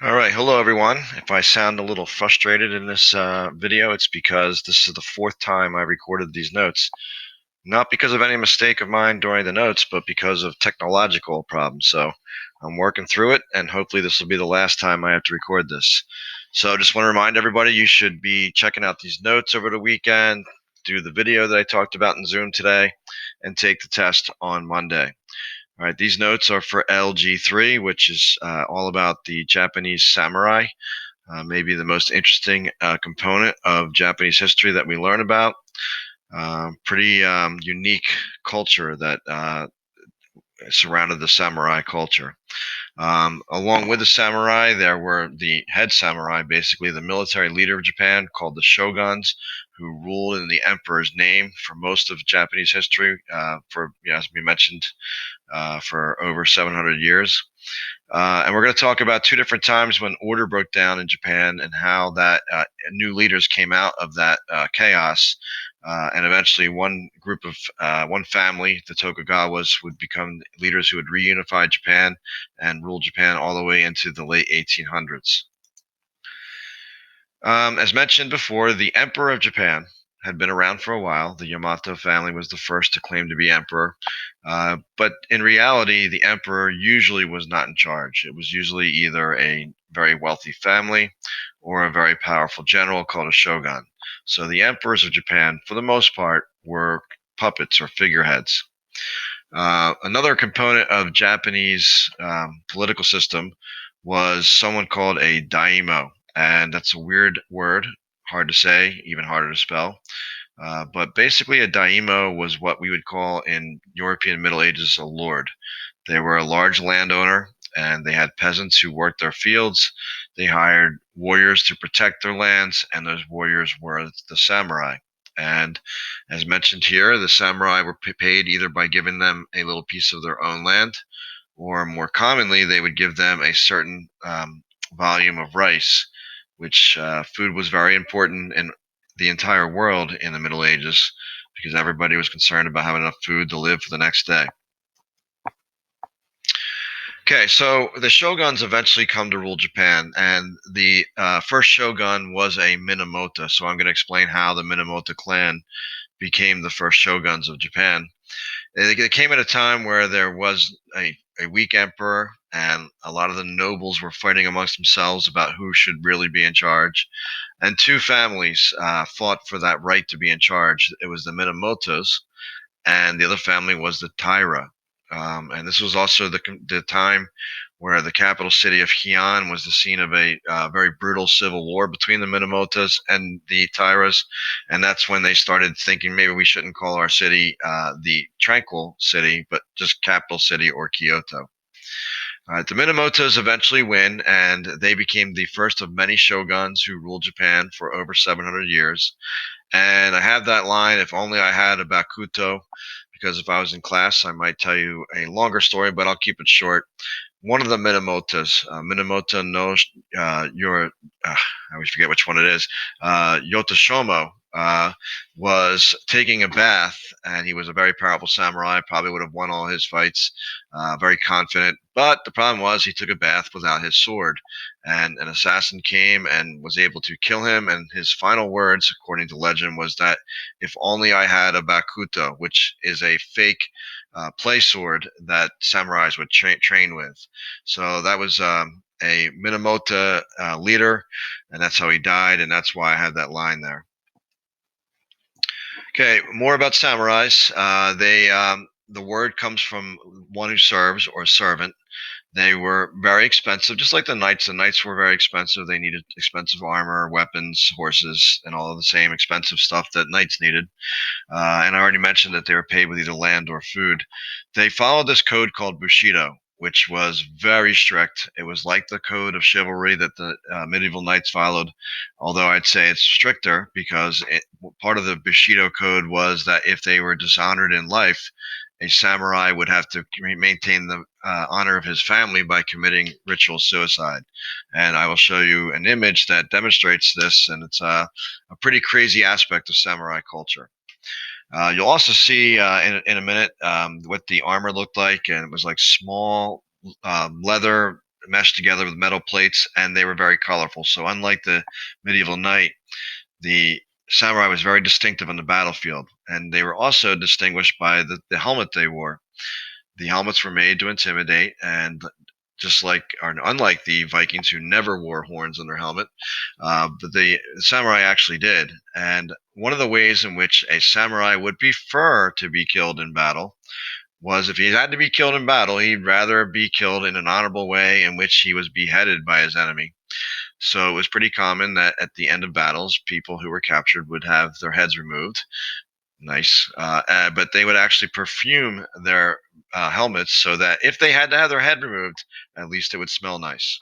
All right, hello everyone. If I sound a little frustrated in this video, it's because this is the fourth time I recorded these notes. Not because of any mistake of mine during the notes, but because of technological problems. So I'm working through it, and hopefully this will be the last time I have to record this. So I just want to remind everybody you should be checking out these notes over the weekend, do the video that I talked about in Zoom today, and take the test on Monday. All right, these notes are for LG3, which is all about the Japanese samurai, maybe the most interesting component of Japanese history that we learn about. Pretty unique culture that surrounded the samurai culture. Along with the samurai, there were the head samurai, basically the military leader of Japan, called the shoguns, who ruled in the emperor's name for most of Japanese history, as we mentioned, for over 700 years. And we're going to talk about two different times when order broke down in Japan and how that new leaders came out of that chaos. And eventually, one family, the Tokugawas, would become leaders who would reunify Japan and rule Japan all the way into the late 1800s. As mentioned before, the Emperor of Japan had been around for a while. The Yamato family was the first to claim to be emperor. But in reality, the emperor usually was not in charge. It was usually either a very wealthy family or a very powerful general called a shogun. So the emperors of Japan, for the most part, were puppets or figureheads. Another component of Japanese political system was someone called a daimyo, and that's a weird word, hard to say, even harder to spell. But basically, a daimyo was what we would call in European Middle Ages a lord. They were a large landowner, and they had peasants who worked their fields. They hired warriors to protect their lands, and those warriors were the samurai. And as mentioned here, the samurai were paid either by giving them a little piece of their own land, or more commonly, they would give them a certain volume of rice, which food was very important in the entire world in the Middle Ages because everybody was concerned about having enough food to live for the next day. Okay, so the shoguns eventually come to rule Japan, and the first shogun was a Minamoto. So I'm going to explain how the Minamoto clan became the first shoguns of Japan. It came at a time where there was a weak emperor, and a lot of the nobles were fighting amongst themselves about who should really be in charge. And two families fought for that right to be in charge. It was the Minamotos, and the other family was the Taira. And this was also the time where the capital city of Heian was the scene of a very brutal civil war between the Minamotos and the Tairas, and that's when they started thinking maybe we shouldn't call our city the Tranquil City, but just Capital City or Kyoto. The Minamotos eventually win, and they became the first of many shoguns who ruled Japan for over 700 years. And I have that line, if only I had a Bakuto, because if I was in class, I might tell you a longer story, but I'll keep it short. One of the Minamotos, Minamoto no, your, I always forget which one it is, Yotoshomo, was taking a bath, and he was a very powerful samurai, probably would have won all his fights, very confident. But the problem was he took a bath without his sword, and an assassin came and was able to kill him. And his final words, according to legend, was that if only I had a Bakuto, which is a fake play sword that samurais would train with. So that was a Minamoto leader, and that's how he died, and that's why I have that line there. Okay, more about samurais. The word comes from one who serves or servant. They were very expensive, just like the knights. The knights were very expensive. They needed expensive armor, weapons, horses, and all of the same expensive stuff that knights needed. And I already mentioned that they were paid with either land or food. They followed this code called Bushido, which was very strict. It was like the code of chivalry that the medieval knights followed, although I'd say it's stricter because part of the Bushido code was that if they were dishonored in life, a samurai would have to maintain the honor of his family by committing ritual suicide. And I will show you an image that demonstrates this, and it's a pretty crazy aspect of samurai culture. You'll also see in a minute what the armor looked like, and it was like small leather meshed together with metal plates, and they were very colorful. So unlike the medieval knight, the samurai was very distinctive on the battlefield, and they were also distinguished by the helmet they wore. The helmets were made to intimidate, and just like or unlike the Vikings who never wore horns on their helmet, but the samurai actually did. And one of the ways in which a samurai would prefer to be killed in battle was if he had to be killed in battle, he'd rather be killed in an honorable way in which he was beheaded by his enemy. So it was pretty common that at the end of battles, people who were captured would have their heads removed. Nice. But they would actually perfume their helmets so that if they had to have their head removed, at least it would smell nice.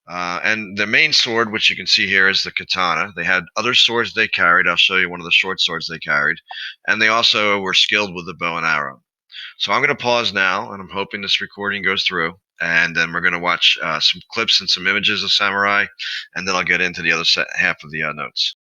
And the main sword, which you can see here, is the katana. They had other swords they carried. I'll show you one of the short swords they carried. And they also were skilled with the bow and arrow. So I'm going to pause now, and I'm hoping this recording goes through. And then we're going to watch some clips and some images of samurai, and then I'll get into the other half of the notes.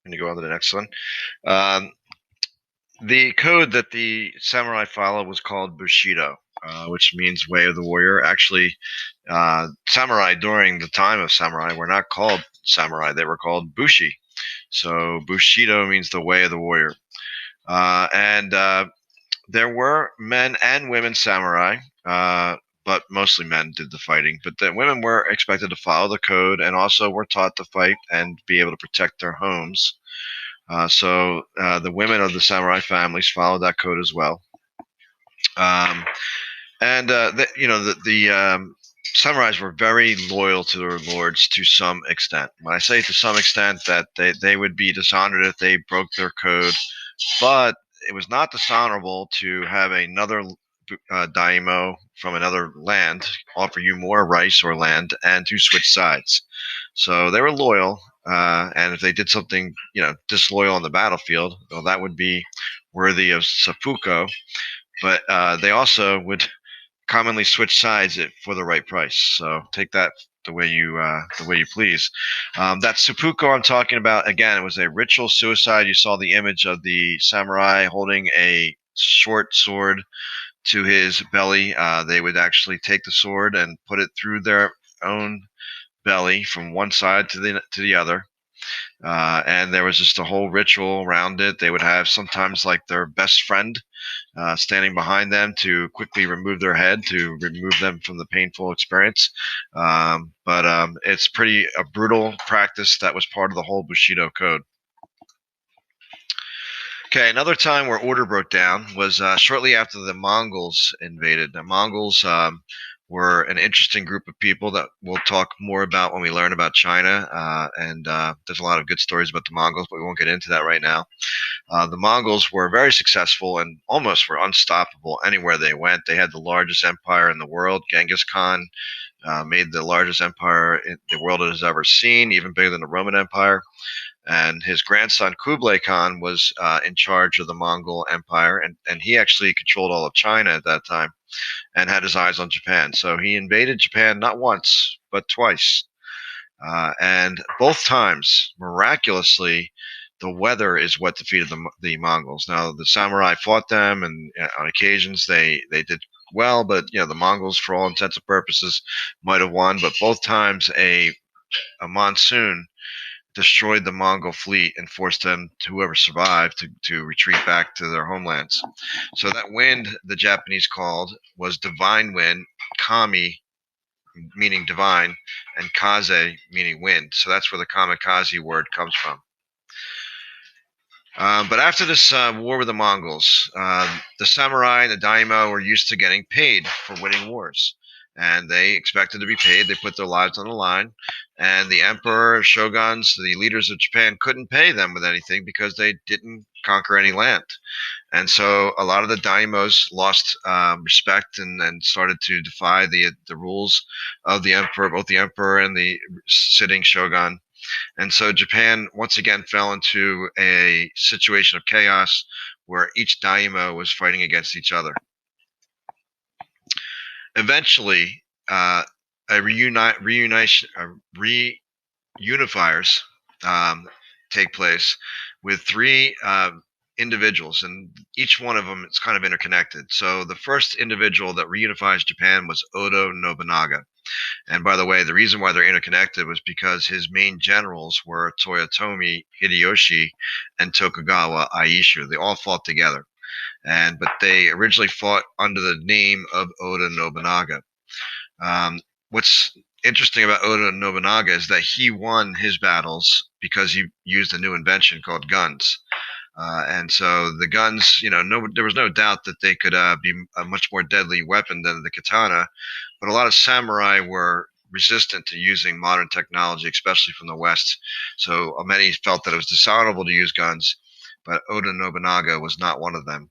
I'm going to go on to the next one. Um, the code that the samurai followed was called Bushido, which means way of the warrior. Actually, samurai during the time of samurai were not called samurai; they were called bushi. So Bushido means the way of the warrior. And there were men and women samurai, but mostly men did the fighting. But the women were expected to follow the code and also were taught to fight and be able to protect their homes. So the women of the samurai families followed that code as well. And the samurais were very loyal to their lords to some extent. When I say to some extent, that they would be dishonored if they broke their code, but it was not dishonorable to have another daimyo from another land offer you more rice or land and to switch sides. So they were loyal, and if they did something, disloyal on the battlefield, well, that would be worthy of seppuku. But they also would commonly switch sides for the right price. So take that the way you please. That seppuku I'm talking about, again, it was a ritual suicide. You saw the image of the samurai holding a short sword to his belly. They would actually take the sword and put it through their own belly from one side to the other. And there was just a whole ritual around it. They would have sometimes like their best friend standing behind them to quickly remove their head to remove them from the painful experience. But it's pretty a brutal practice that was part of the whole Bushido code. Okay, another time where order broke down was shortly after the Mongols invaded. The Mongols were an interesting group of people that we'll talk more about when we learn about China. And there's a lot of good stories about the Mongols, but we won't get into that right now. The Mongols were very successful and almost were unstoppable anywhere they went. They had the largest empire in the world. Genghis Khan made the largest empire the world has ever seen, even bigger than the Roman Empire. And his grandson Kublai Khan was in charge of the Mongol Empire, and he actually controlled all of China at that time and had his eyes on Japan. So he invaded Japan not once, but twice. And both times, miraculously, the weather is what defeated the Mongols. Now, the samurai fought them, and on occasions they did well, but the Mongols, for all intents and purposes, might have won. But both times, a monsoon destroyed the Mongol fleet and forced them, whoever survived, to retreat back to their homelands. So that wind the Japanese called was divine wind, kami meaning divine, and kaze meaning wind. So that's where the kamikaze word comes from. But after this war with the Mongols, the samurai and the daimyo were used to getting paid for winning wars. And they expected to be paid. They put their lives on the line. And the emperor, shoguns, the leaders of Japan couldn't pay them with anything because they didn't conquer any land. And so a lot of the daimyos lost respect and started to defy the rules of the emperor, both the emperor and the sitting shogun. And so Japan once again fell into a situation of chaos where each daimyo was fighting against each other. Eventually, a reunifiers take place with three individuals, and each one of them is kind of interconnected. So the first individual that reunifies Japan was Oda Nobunaga. And by the way, the reason why they're interconnected was because his main generals were Toyotomi Hideyoshi and Tokugawa Ieyasu. They all fought together, but they originally fought under the name of Oda Nobunaga. What's interesting about Oda Nobunaga is that he won his battles because he used a new invention called guns. And so the guns, there was no doubt that they could be a much more deadly weapon than the katana, but a lot of samurai were resistant to using modern technology, especially from the West. So many felt that it was dishonorable to use guns, but Oda Nobunaga was not one of them.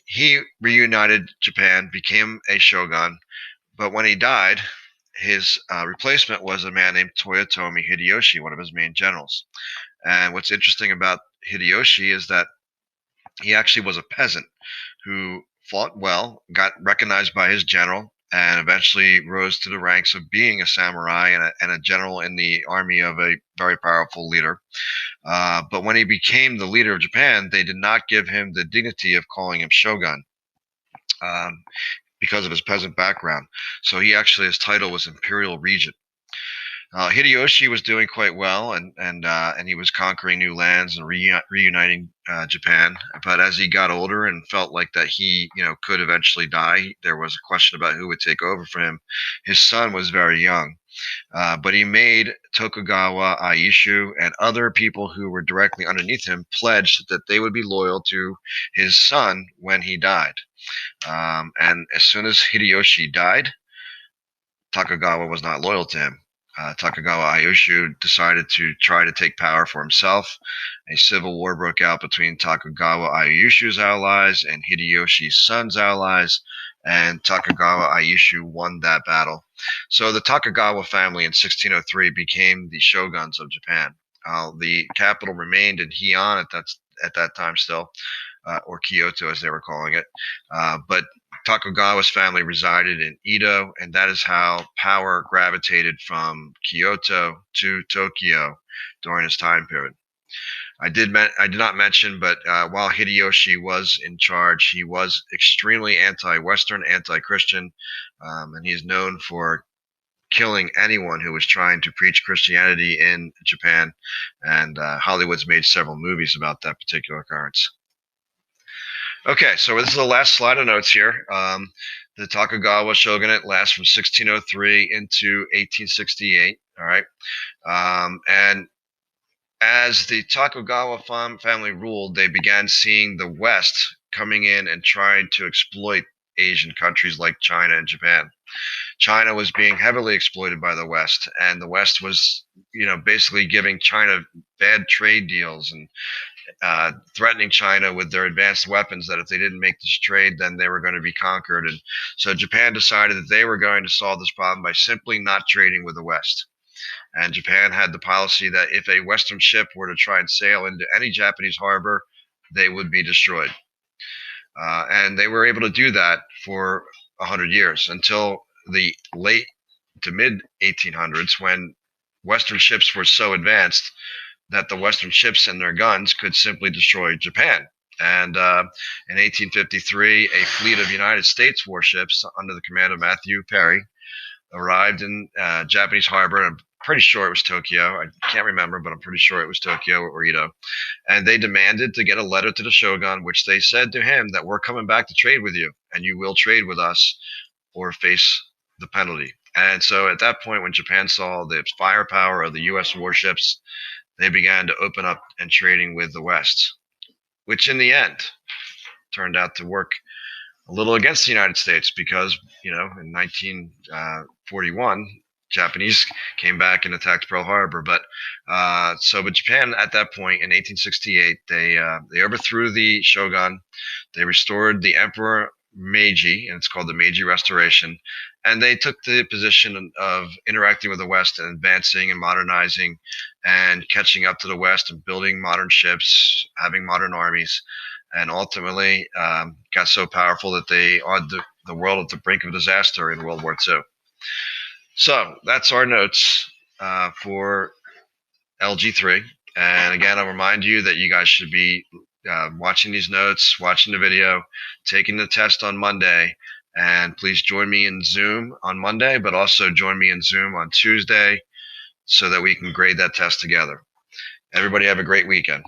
He reunited Japan, became a shogun, but when he died, his replacement was a man named Toyotomi Hideyoshi, one of his main generals. And what's interesting about Hideyoshi is that he actually was a peasant who fought well, got recognized by his general, and eventually rose to the ranks of being a samurai and a general in the army of a very powerful leader. But when he became the leader of Japan, they did not give him the dignity of calling him shogun. Because of his peasant background. So his title was Imperial Regent. Hideyoshi was doing quite well, and he was conquering new lands and reuniting Japan. But as he got older and felt like that he, could eventually die, there was a question about who would take over for him. His son was very young, but he made Tokugawa Ieyasu and other people who were directly underneath him pledge that they would be loyal to his son when he died. And as soon as Hideyoshi died, Tokugawa was not loyal to him. Tokugawa Ieyasu decided to try to take power for himself. A civil war broke out between Tokugawa Ieyasu's allies and Hideyoshi's son's allies, and Tokugawa Ieyasu won that battle. So the Tokugawa family in 1603 became the shoguns of Japan. The capital remained in Heian at that time still, or Kyoto as they were calling it. But Tokugawa's family resided in Edo, and that is how power gravitated from Kyoto to Tokyo during his time period. I did not mention, but while Hideyoshi was in charge, he was extremely anti-Western, anti-Christian, and he is known for killing anyone who was trying to preach Christianity in Japan. And Hollywood's made several movies about that particular occurrence. Okay, so this is the last slide of notes here. The Tokugawa shogunate lasts from 1603 into 1868. All right, and as the Tokugawa family ruled, they began seeing the West coming in and trying to exploit Asian countries like China and Japan. China was being heavily exploited by the West, and the West was, basically giving China bad trade deals and threatening China with their advanced weapons that if they didn't make this trade, then they were going to be conquered. And so Japan decided that they were going to solve this problem by simply not trading with the West. And Japan had the policy that if a Western ship were to try and sail into any Japanese harbor, they would be destroyed. And they were able to do that for 100 years until the late to mid 1800s when Western ships were so advanced that the Western ships and their guns could simply destroy Japan. And in 1853, a fleet of United States warships under the command of Matthew Perry arrived in Japanese harbor. I'm pretty sure it was Tokyo. I can't remember, but I'm pretty sure it was Tokyo or Edo. And they demanded to get a letter to the shogun, which they said to him that we're coming back to trade with you, and you will trade with us or face the penalty. And so at that point, when Japan saw the firepower of the U.S. warships, they began to open up and trading with the West, which in the end turned out to work a little against the United States because, in 1941, Japanese came back and attacked Pearl Harbor. But Japan at that point in 1868, they overthrew the shogun, they restored the Emperor Meiji, and it's called the Meiji Restoration, and they took the position of interacting with the West and advancing and modernizing and catching up to the West and building modern ships, having modern armies, and ultimately got so powerful that they had the world at the brink of disaster in World War II. So that's our notes for LG3. And again, I'll remind you that you guys should be watching these notes, watching the video, taking the test on Monday. And please join me in Zoom on Monday, but also join me in Zoom on Tuesday so that we can grade that test together. Everybody have a great weekend.